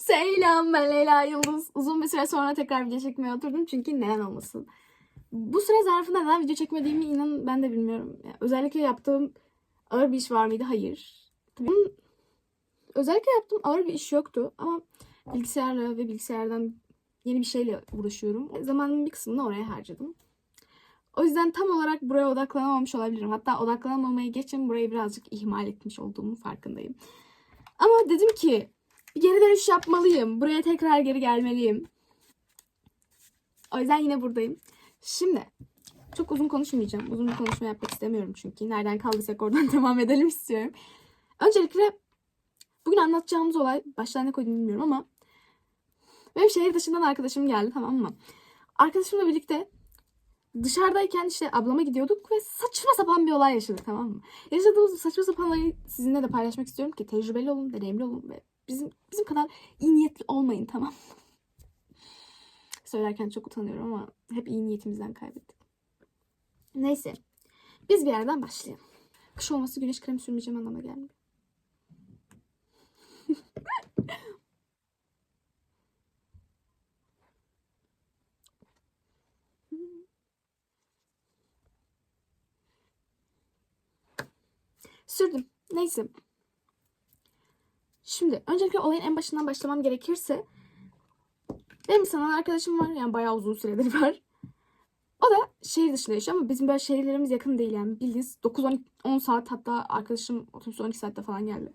Selam, ben Leyla Yıldız. Uzun bir süre sonra tekrar video çekmeye oturdum çünkü neden olmasın. Bu süre zarfında neden video çekmediğimi inanın ben de bilmiyorum. Yani özellikle yaptığım ağır bir iş var mıydı? Hayır. Tabii, özellikle yaptığım ağır bir iş yoktu ama bilgisayarla ve bilgisayardan yeni bir şeyle uğraşıyorum. Zamanımın bir kısmını oraya harcadım. O yüzden tam olarak buraya odaklanamamış olabilirim. Hatta odaklanamamayı geçin, burayı birazcık ihmal etmiş olduğumun farkındayım. Ama dedim ki bir geri dönüş yapmalıyım. Buraya tekrar geri gelmeliyim. O yüzden yine buradayım. Şimdi çok uzun konuşmayacağım. Uzun bir konuşma yapmak istemiyorum çünkü. Nereden kaldıysak oradan devam edelim istiyorum. Öncelikle bugün anlatacağımız olay, başlığa ne koydum bilmiyorum ama benim şehir dışından arkadaşım geldi, tamam mı? Arkadaşımla birlikte dışarıdayken işte ablama gidiyorduk ve saçma sapan bir olay yaşadık, tamam mı? Yaşadığımız bu saçma sapan olayı sizinle de paylaşmak istiyorum ki tecrübeli olun, deneyimli olun ve bizim kadar iyi niyetli olmayın, tamam mı? Söylerken çok utanıyorum ama hep iyi niyetimizden kaybettik. Neyse. Biz bir yerden başlayalım. Kış olması güneş kremi sürmeyeceğim anlamına gelmiyor. Sürdüm. Neyse. Şimdi öncelikle olayın en başından başlamam gerekirse benim bir sanal arkadaşım var. Yani bayağı uzun süredir var. O da şehir dışında yaşıyor ama bizim böyle şehirlerimiz yakın değil yani. Bildiğiniz 9-10 saat, hatta arkadaşım otobüs 12 saatte falan geldi.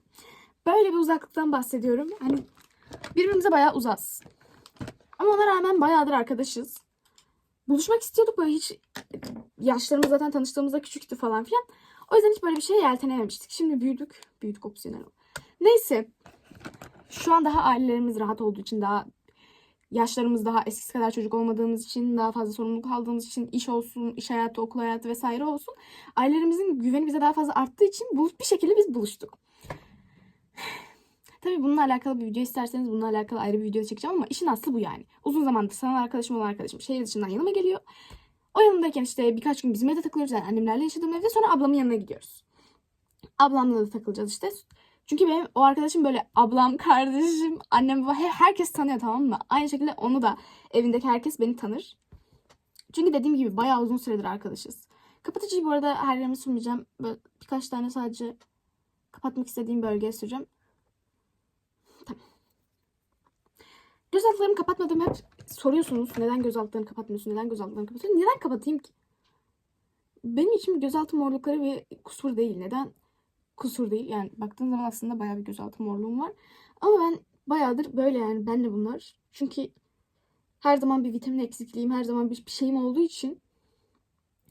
Böyle bir uzaklıktan bahsediyorum. Hani birbirimize bayağı uzağız. Ama ona rağmen bayağıdır arkadaşız. Buluşmak istiyorduk, böyle hiç yaşlarımız zaten tanıştığımızda küçüktü falan filan. O yüzden hiç böyle bir şeye yeltenememiştik. Şimdi büyüdük. Büyüdük opsiyonel. Neyse. Şu an daha ailelerimiz rahat olduğu için, daha yaşlarımız daha eskisi kadar çocuk olmadığımız için, daha fazla sorumluluk aldığımız için, iş olsun, iş hayatı, okul hayatı vesaire olsun. Ailelerimizin güveni bize daha fazla arttığı için bir şekilde biz buluştuk. Tabii bununla alakalı bir video isterseniz bununla alakalı ayrı bir video çekeceğim ama işin aslı bu yani. Uzun zamandır sanal arkadaşım olan arkadaşım şehir dışından yanıma geliyor. O yanımdayken işte birkaç gün bizim evde takılıyoruz. Yani annemlerle yaşadığım evde, sonra ablamın yanına gidiyoruz. Ablamla da takılacağız işte. Çünkü benim o arkadaşım böyle ablam, kardeşim, annem, baba herkes tanıyor, tamam mı? Aynı şekilde onu da, evindeki herkes beni tanır. Çünkü dediğim gibi bayağı uzun süredir arkadaşız. Kapatıcıyı bu arada her yerime sürmeyeceğim. Böyle birkaç tane sadece kapatmak istediğim bölgeye süreceğim. Tamam. Göz altlarımı kapatmadım, hep soruyorsunuz. Neden göz altlarını kapatmıyorsun? Neden göz altlarını kapatıyorsun? Neden kapatayım ki? Benim için gözaltı morlukları bir kusur değil. Neden kusur değil? Yani baktığın zaman aslında bayağı bir gözaltı morluğum var. Ama ben bayağıdır böyle, yani ben de bunlar. Çünkü her zaman bir vitamin eksikliğim, her zaman bir şeyim olduğu için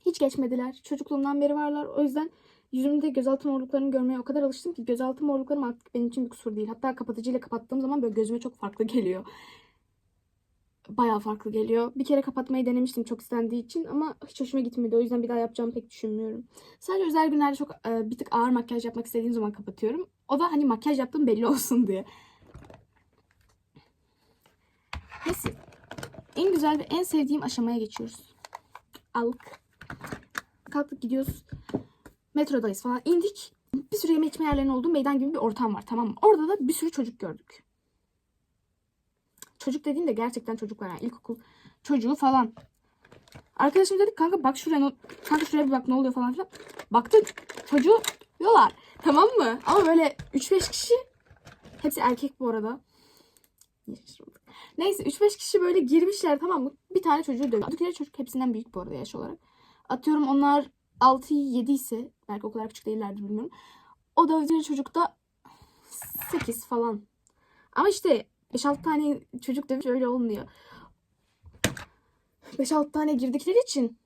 hiç geçmediler. Çocukluğumdan beri varlar. O yüzden yüzümde gözaltı morluklarını görmeye o kadar alıştım ki gözaltı morluklarım artık benim için bir kusur değil. Hatta kapatıcıyla kapattığım zaman böyle gözüme çok farklı geliyor. Bayağı farklı geliyor. Bir kere kapatmayı denemiştim çok istendiği için ama hiç hoşuma gitmedi. O yüzden bir daha yapacağımı pek düşünmüyorum. Sadece özel günlerde çok bir tık ağır makyaj yapmak istediğim zaman kapatıyorum. O da hani makyaj yaptığım belli olsun diye. Neyse. En güzel ve en sevdiğim aşamaya geçiyoruz. Aldık. Kalktık, gidiyoruz. Metrodayız falan. İndik. Bir sürü yeme içme yerlerinin olduğu meydan gibi bir ortam var, tamam mı? Orada da bir sürü çocuk gördük. Çocuk dediğim de gerçekten çocuklar, yani ilkokul çocuğu falan. Arkadaşım dedik kanka bak şuraya, kanka şuraya bir bak ne oluyor falan filan. Baktık çocuğu diyorlar, tamam mı? Ama böyle 3-5 kişi, hepsi erkek bu arada. Neyse 3-5 kişi böyle girmişler, tamam mı? Bir tane çocuğu dövüyor. Ötekileri çocuk hepsinden büyük bu arada yaş olarak. Atıyorum onlar 6-7 ise, belki o kadar küçük değillerdir bilmiyorum. O dövdüğü çocuk da 8 falan. Ama işte 5-6 tane çocuk dövüş öyle olmuyor. 5-6 tane girdikleri için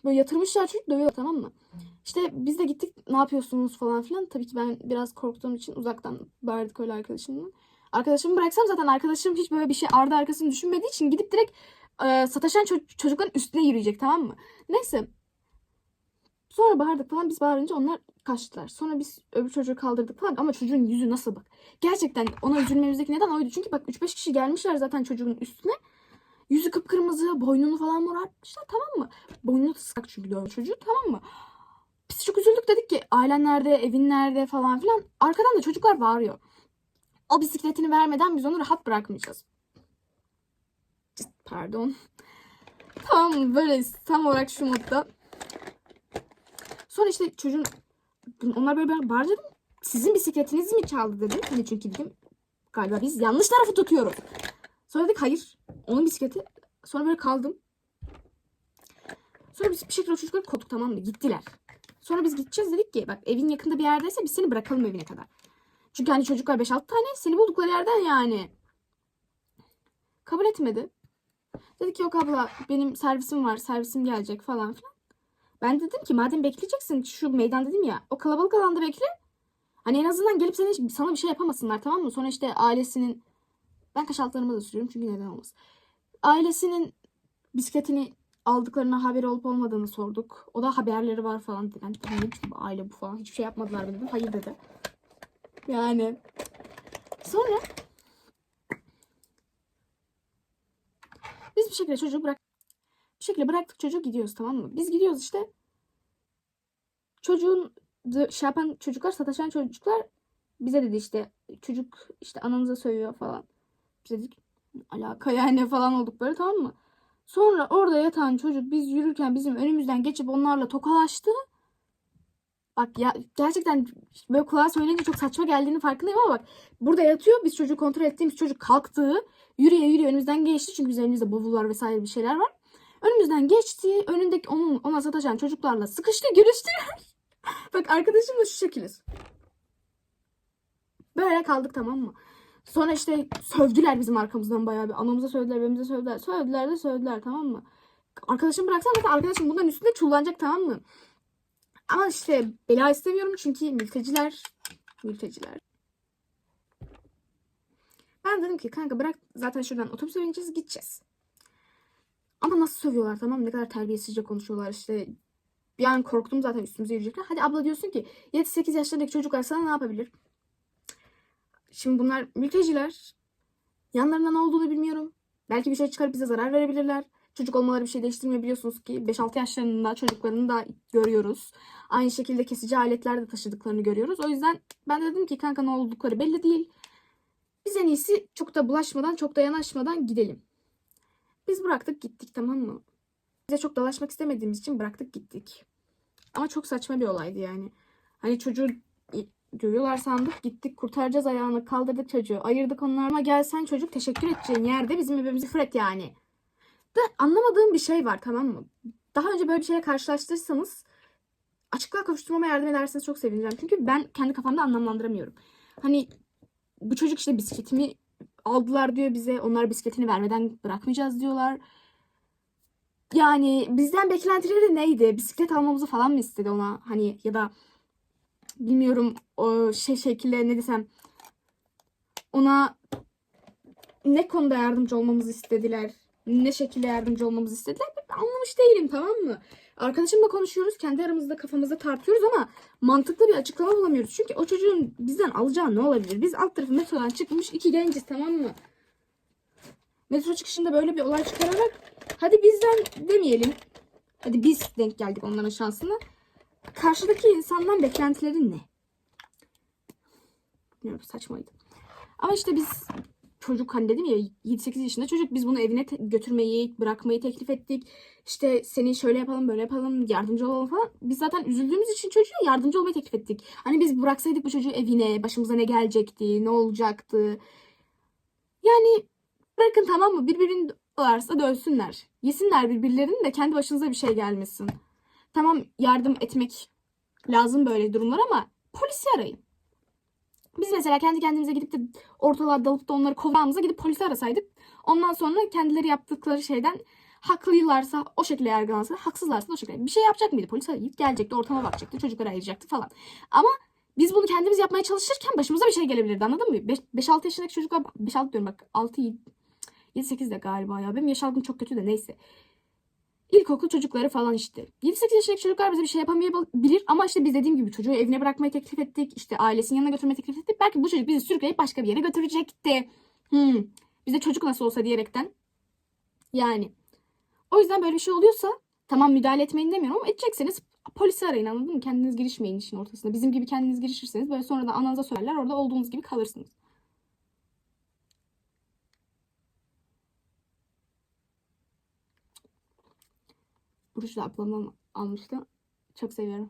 böyle yatırmışlar, çocuk dövüyorlar, tamam mı? İşte biz de gittik, ne yapıyorsunuz falan filan. Tabii ki ben biraz korktuğum için uzaktan bağırdık öyle arkadaşımla. Arkadaşımı bıraksam zaten arkadaşım hiç böyle bir şey ardı arkasını düşünmediği için gidip direkt sataşan çocukların üstüne yürüyecek, tamam mı? Neyse. Sonra bağırdık falan, biz bağırınca onlar kaçtılar. Sonra biz öbür çocuğu kaldırdık falan ama çocuğun yüzü nasıl bak. Gerçekten ona üzülmemizdeki neden oydu. Çünkü bak 3-5 kişi gelmişler zaten çocuğun üstüne. Yüzü kıpkırmızı, boynunu falan morartmışlar, tamam mı? Boynunu sıkak çünkü dövme çocuğu, tamam mı? Biz çok üzüldük, dedik ki ailen nerede, evin nerede falan filan. Arkadan da çocuklar bağırıyor. O bisikletini vermeden biz onu rahat bırakmayacağız. Pardon. Tamam, böyle tam olarak şu modda. Sonra işte çocuğun, onlar böyle bağırdı, dedim. Sizin bisikletinizi mi çaldı dedim. Hani çünkü dedim galiba biz yanlış tarafı tutuyoruz. Sonra dedik hayır. Onun bisikleti. Sonra böyle kaldım. Sonra biz bir şekilde o çocukları kovduk, tamam mı? Gittiler. Sonra biz gideceğiz, dedik ki bak evin yakında bir yerdeyse biz seni bırakalım evine kadar. Çünkü hani çocuklar 5-6 tane seni buldukları yerden yani. Kabul etmedi. Dedi ki yok abla benim servisim var, servisim gelecek falan filan. Ben dedim ki madem bekleyeceksin şu meydan dedim ya, o kalabalık alanda bekle. Hani en azından gelip sana bir şey yapamasınlar, tamam mı? Sonra işte ailesinin, ben kaş altlarıma da sürüyorum çünkü neden olmaz. Ailesinin bisikletini aldıklarına haberi olup olmadığını sorduk. O da haberleri var falan dedi. Ben dedim bu aile bu falan, hiçbir şey yapmadılar mı dedim. Hayır dedi. Yani sonra biz bir şekilde çocuğu bıraktık, çocuğu gidiyoruz, tamam mı? Biz gidiyoruz işte. Çocuğun şey yapan çocuklar, sataşan çocuklar bize dedi işte çocuk işte ananıza sövüyor falan. Biz dedik alaka yani falan olduk böyle, tamam mı? Sonra orada yatan çocuk biz yürürken bizim önümüzden geçip onlarla tokalaştı. Bak ya gerçekten böyle kulağa söyleyince çok saçma geldiğini farkındayım ama bak burada yatıyor, biz çocuğu kontrol ettiğimiz çocuk kalktı. Yürüye önümüzden geçti çünkü bizim elimizde bavullar vesaire bir şeyler var. Önümüzden geçti. Önündeki ona sataşan çocuklarla sıkıştı, görüştü. Bak arkadaşımla şu şekiliz. Böyle kaldık, tamam mı? Sonra işte sövdüler bizim arkamızdan bayağı bir. Anamıza sövdüler, birbirimize sövdüler. Sövdüler, tamam mı? Arkadaşım bıraksana, zaten arkadaşım bunların üstünde çullanacak, tamam mı? Ama işte bela istemiyorum çünkü mülteciler. Ben dedim ki kanka bırak, zaten şuradan otobüse bineceğiz, gideceğiz. Ama nasıl sövüyorlar, tamam mı? Ne kadar terbiyesizce konuşuyorlar işte. Bir an korktum zaten üstümüze yürüyecekler. Hadi abla diyorsun ki 7-8 yaşlarındaki çocuklar sana ne yapabilir? Şimdi bunlar mülteciler. Yanlarında ne olduğunu bilmiyorum. Belki bir şey çıkarıp bize zarar verebilirler. Çocuk olmaları bir şey değiştirmiyor, biliyorsunuz ki 5-6 yaşlarında çocuklarını da görüyoruz. Aynı şekilde kesici aletler de taşıdıklarını görüyoruz. O yüzden ben de dedim ki kanka ne oldukları belli değil. Biz en iyisi çok da bulaşmadan, çok da yanaşmadan gidelim. Biz bıraktık gittik, tamam mı? Bize çok dalaşmak istemediğimiz için bıraktık gittik. Ama çok saçma bir olaydı yani. Hani çocuğu görüyorlar sandık, gittik kurtaracağız ayağını, kaldırdık çocuğu, ayırdık onları. Ama gelsen çocuk teşekkür edeceğin yerde bizim bebeğimizi fret yani. Da anlamadığım bir şey var, tamam mı? Daha önce böyle bir şeyle karşılaştırırsanız açıklığa kavuşturmama yardım ederseniz çok sevineceğim. Çünkü ben kendi kafamda anlamlandıramıyorum. Hani bu çocuk işte bisikletimi aldılar diyor bize. Onlar bisikletini vermeden bırakmayacağız diyorlar. Yani bizden beklentileri neydi? Bisiklet almamızı falan mı istedi ona? Hani ya da bilmiyorum o şekilde ne desem, ona ne konuda yardımcı olmamızı istediler? Ne şekilde yardımcı olmamızı istediler? Ben anlamış değilim, tamam mı? Arkadaşımla konuşuyoruz. Kendi aramızda kafamızda tartıyoruz ama mantıklı bir açıklama bulamıyoruz. Çünkü o çocuğun bizden alacağı ne olabilir? Biz alt tarafı metrodan çıkmış iki genciz, tamam mı? Metro çıkışında böyle bir olay çıkararak hadi bizden demeyelim. Hadi biz denk geldik onların şansına. Karşıdaki insandan beklentileri ne? Bilmiyorum, saçmaydı. Ama işte biz çocuk, hani dedim ya 7-8 yaşında çocuk, biz bunu evine götürmeyi, bırakmayı teklif ettik. İşte seni şöyle yapalım, böyle yapalım, yardımcı olalım falan. Biz zaten üzüldüğümüz için çocuğa yardımcı olmayı teklif ettik. Hani biz bıraksaydık bu çocuğu evine, başımıza ne gelecekti, ne olacaktı? Yani bırakın, tamam mı? Birbirini varsa dövsünler. Yesinler birbirlerini de kendi başınıza bir şey gelmesin. Tamam, yardım etmek lazım böyle durumlar ama polisi arayın. Biz mesela kendi kendimize gidip de ortalığa dalıp da onları kovacağımıza gidip polisi arasaydık. Ondan sonra kendileri yaptıkları şeyden haklıylarsa o şekilde yargılansa, haksızlarsa da o şekilde. Bir şey yapacak mıydı? Polis arayıp gelecekti, ortama bakacaktı, çocukları ayıracaktı falan. Ama biz bunu kendimiz yapmaya çalışırken başımıza bir şey gelebilirdi, anladın mı? 5-6 yaşındaki çocuklar, 5-6 diyorum bak, 6-7-8 de galiba ya. Benim yaş algım çok kötü de neyse. İlkokul çocukları falan işte. 7-8 yaşındaki çocuklar bize bir şey yapamayabilir ama işte biz dediğim gibi çocuğu evine bırakmayı teklif ettik. İşte ailesinin yanına götürmeyi teklif ettik. Belki bu çocuk bizi sürükleyip başka bir yere götürecekti. Biz de çocuk nasıl olsa diyerekten. Yani. O yüzden böyle bir şey oluyorsa tamam, müdahale etmeyin demiyorum ama edecekseniz polisi arayın, anladın mı? Kendiniz girişmeyin işin ortasına. Bizim gibi kendiniz girişirseniz böyle sonra da ananıza söylerler, orada olduğunuz gibi kalırsınız. ruj da ablamdan almıştım. Çok seviyorum.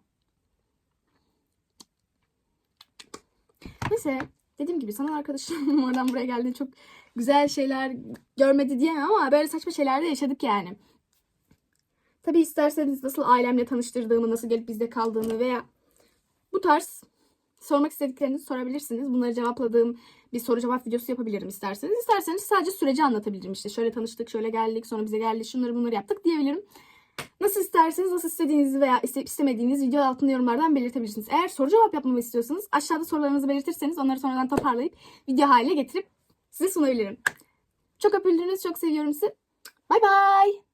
Neyse, dediğim gibi sana arkadaşım oradan buraya geldiğinde çok güzel şeyler görmedi diyemem ama böyle saçma şeyler de yaşadık yani. Tabii isterseniz nasıl ailemle tanıştırdığımı, nasıl gelip bizde kaldığını veya bu tarz sormak istediklerinizi sorabilirsiniz. Bunları cevapladığım bir soru cevap videosu yapabilirim isterseniz. İsterseniz sadece süreci anlatabilirim. İşte şöyle tanıştık, şöyle geldik, sonra bize geldi, şunları bunları yaptık diyebilirim. Nasıl isterseniz, nasıl istediğinizi veya isteyip istemediğiniz video altında yorumlardan belirtebilirsiniz. Eğer soru cevap yapmamı istiyorsanız aşağıda sorularınızı belirtirseniz onları sonradan toparlayıp video haline getirip size sunabilirim. Çok öpüldünüz, çok seviyorum sizi. Bay bay.